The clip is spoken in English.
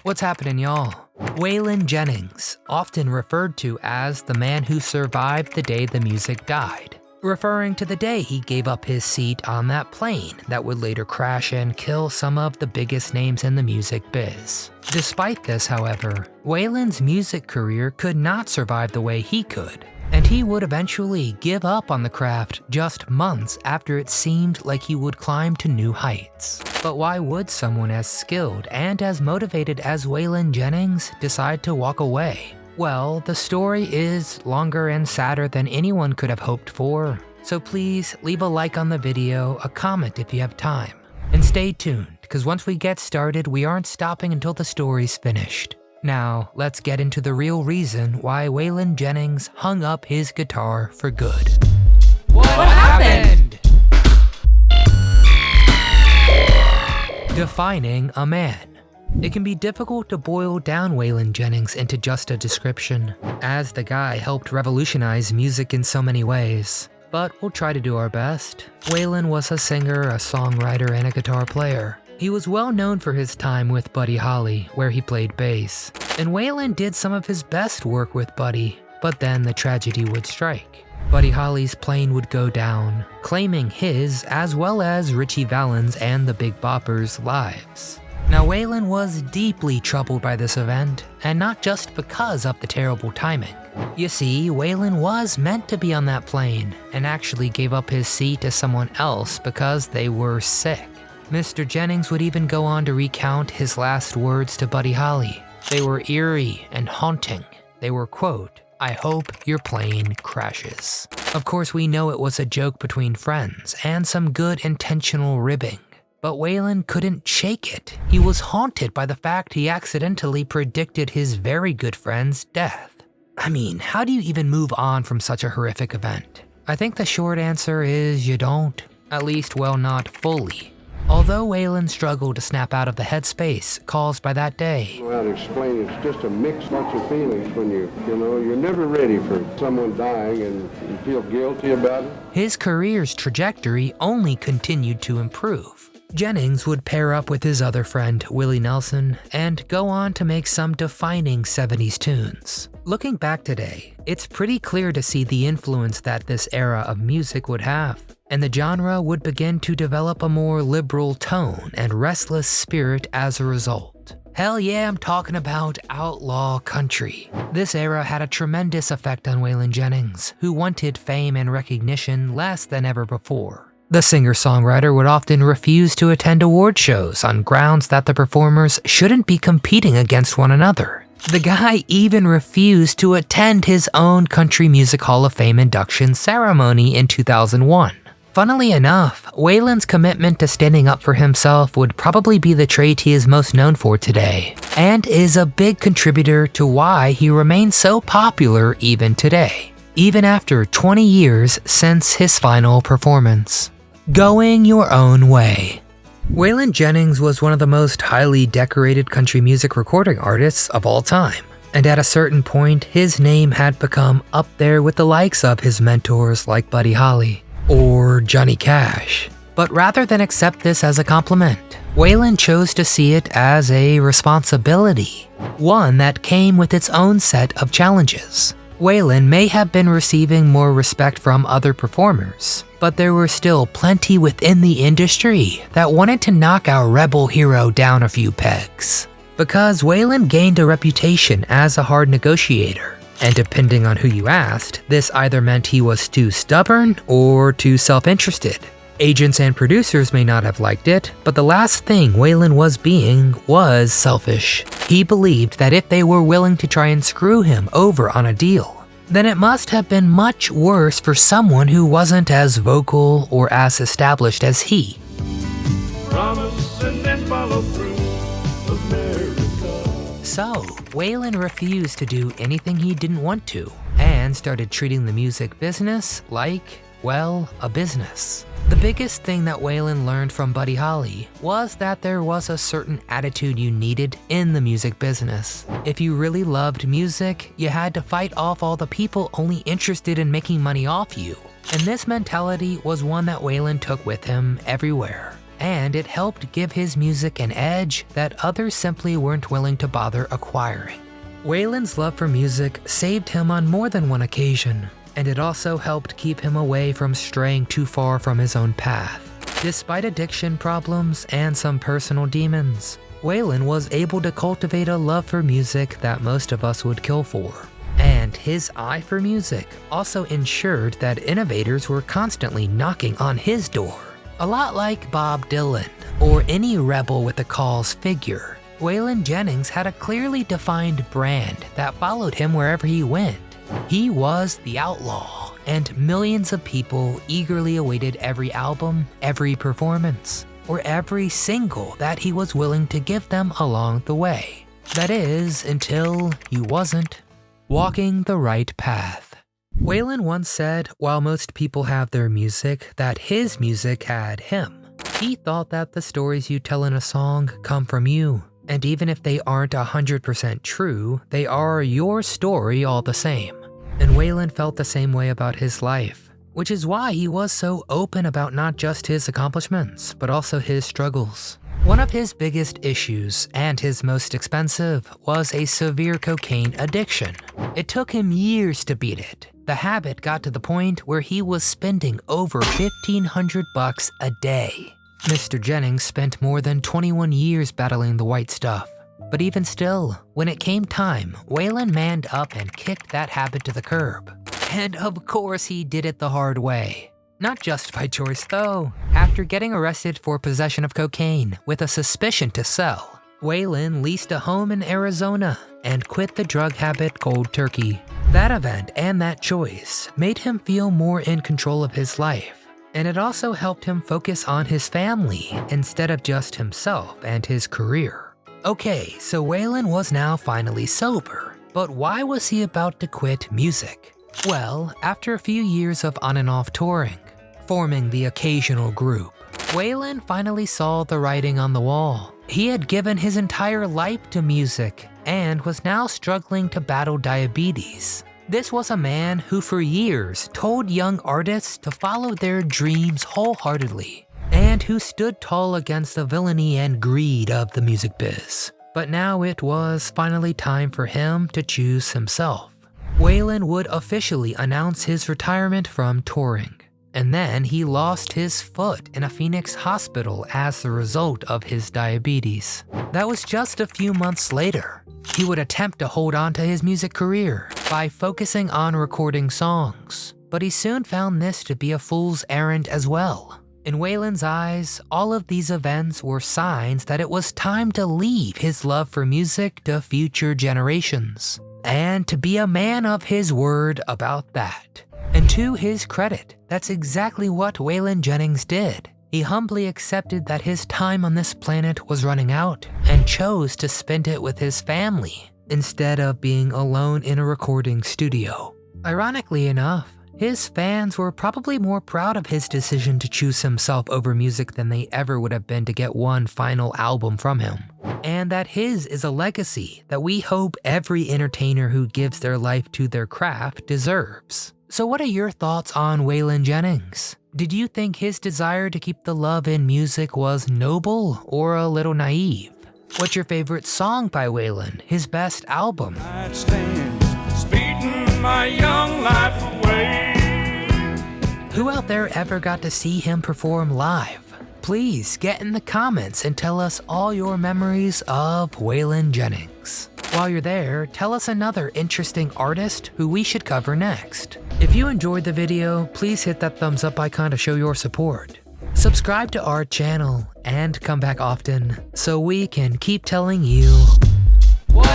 What's happening, y'all? Waylon Jennings, often referred to as the man who survived the day the music died, referring to the day he gave up his seat on that plane that would later crash and kill some of the biggest names in the music biz. Despite this, however, Waylon's music career could not survive the way he could, and he would eventually give up on the craft just months after it seemed like he would climb to new heights. But why would someone as skilled and as motivated as Waylon Jennings decide to walk away? Well, the story is longer and sadder than anyone could have hoped for, so please leave a like on the video, a comment if you have time, and stay tuned, because once we get started, we aren't stopping until the story's finished. Now, let's get into the real reason why Waylon Jennings hung up his guitar for good. What happened? Defining a man. It can be difficult to boil down Waylon Jennings into just a description, as the guy helped revolutionize music in so many ways. But we'll try to do our best. Waylon was a singer, a songwriter, and a guitar player. He was well known for his time with Buddy Holly, where he played bass. And Waylon did some of his best work with Buddy, but then the tragedy would strike. Buddy Holly's plane would go down, claiming his, as well as Ritchie Valens and the Big Bopper's lives. Now Waylon was deeply troubled by this event, and not just because of the terrible timing. You see, Waylon was meant to be on that plane, and actually gave up his seat to someone else because they were sick. Mr. Jennings would even go on to recount his last words to Buddy Holly. They were eerie and haunting. They were, quote, "I hope your plane crashes." Of course, we know it was a joke between friends and some good intentional ribbing. But Waylon couldn't shake it. He was haunted by the fact he accidentally predicted his very good friend's death. I mean, how do you even move on from such a horrific event? I think the short answer is you don't. At least, well, not fully. Although Waylon struggled to snap out of the headspace caused by that day. Well, to explain, it's just a mixed bunch of feelings when you're never ready for someone dying and you feel guilty about it. His career's trajectory only continued to improve. Jennings would pair up with his other friend, Willie Nelson, and go on to make some defining 70s tunes. Looking back today, it's pretty clear to see the influence that this era of music would have, and the genre would begin to develop a more liberal tone and restless spirit as a result. Hell yeah, I'm talking about outlaw country. This era had a tremendous effect on Waylon Jennings, who wanted fame and recognition less than ever before. The singer-songwriter would often refuse to attend award shows on grounds that the performers shouldn't be competing against one another. The guy even refused to attend his own Country Music Hall of Fame induction ceremony in 2001. Funnily enough, Waylon's commitment to standing up for himself would probably be the trait he is most known for today, and is a big contributor to why he remains so popular even today, even after 20 years since his final performance. Going your own way. Waylon Jennings was one of the most highly decorated country music recording artists of all time, and at a certain point, his name had become up there with the likes of his mentors like Buddy Holly or Johnny Cash. But rather than accept this as a compliment, Waylon chose to see it as a responsibility, one that came with its own set of challenges. Waylon may have been receiving more respect from other performers, but there were still plenty within the industry that wanted to knock our rebel hero down a few pegs. Because Waylon gained a reputation as a hard negotiator, and depending on who you asked, this either meant he was too stubborn or too self-interested. Agents and producers may not have liked it, but the last thing Waylon was being was selfish. He believed that if they were willing to try and screw him over on a deal, then it must have been much worse for someone who wasn't as vocal or as established as he. Promise and then follow through, America. So, Waylon refused to do anything he didn't want to, and started treating the music business like, well, a business. The biggest thing that Waylon learned from Buddy Holly was that there was a certain attitude you needed in the music business. If you really loved music, you had to fight off all the people only interested in making money off you. And this mentality was one that Waylon took with him everywhere. and it helped give his music an edge that others simply weren't willing to bother acquiring. Waylon's love for music saved him on more than one occasion, and it also helped keep him away from straying too far from his own path. Despite addiction problems and some personal demons, Waylon was able to cultivate a love for music that most of us would kill for. And his eye for music also ensured that innovators were constantly knocking on his door. A lot like Bob Dylan, or any rebel with a cause figure, Waylon Jennings had a clearly defined brand that followed him wherever he went. He was the outlaw, and millions of people eagerly awaited every album, every performance, or every single that he was willing to give them along the way. That is, until he wasn't walking the right path. Waylon once said, while most people have their music, that his music had him. He thought that the stories you tell in a song come from you, and even if they aren't 100% true, they are your story all the same. And Waylon felt the same way about his life, which is why he was so open about not just his accomplishments, but also his struggles. One of his biggest issues, and his most expensive, was a severe cocaine addiction. It took him years to beat it. The habit got to the point where he was spending over $1,500 a day. Mr. Jennings spent more than 21 years battling the white stuff. But even still, when it came time, Waylon manned up and kicked that habit to the curb. And of course he did it the hard way. Not just by choice though. After getting arrested for possession of cocaine with a suspicion to sell, Waylon leased a home in Arizona and quit the drug habit cold turkey. That event and that choice made him feel more in control of his life, and it also helped him focus on his family instead of just himself and his career. Okay, so Waylon was now finally sober, but why was he about to quit music? Well, after a few years of on and off touring, forming the occasional group, Waylon finally saw the writing on the wall. He had given his entire life to music and was now struggling to battle diabetes. This was a man who for years told young artists to follow their dreams wholeheartedly, and who stood tall against the villainy and greed of the music biz. But now it was finally time for him to choose himself. Waylon would officially announce his retirement from touring, and then he lost his foot in a Phoenix hospital as the result of his diabetes. That was just a few months later. He would attempt to hold on to his music career by focusing on recording songs, but he soon found this to be a fool's errand as well. In Waylon's eyes, all of these events were signs that it was time to leave his love for music to future generations, and to be a man of his word about that. And to his credit, that's exactly what Waylon Jennings did. He humbly accepted that his time on this planet was running out and chose to spend it with his family instead of being alone in a recording studio. Ironically enough, his fans were probably more proud of his decision to choose himself over music than they ever would have been to get one final album from him. And that his is a legacy that we hope every entertainer who gives their life to their craft deserves. So what are your thoughts on Waylon Jennings? Did you think his desire to keep the love in music was noble or a little naive? What's your favorite song by Waylon? His best album? Speeding my young life away. Who out there ever got to see him perform live? Please get in the comments and tell us all your memories of Waylon Jennings. While you're there, tell us another interesting artist who we should cover next. If you enjoyed the video, please hit that thumbs up icon to show your support. Subscribe to our channel and come back often so we can keep telling you What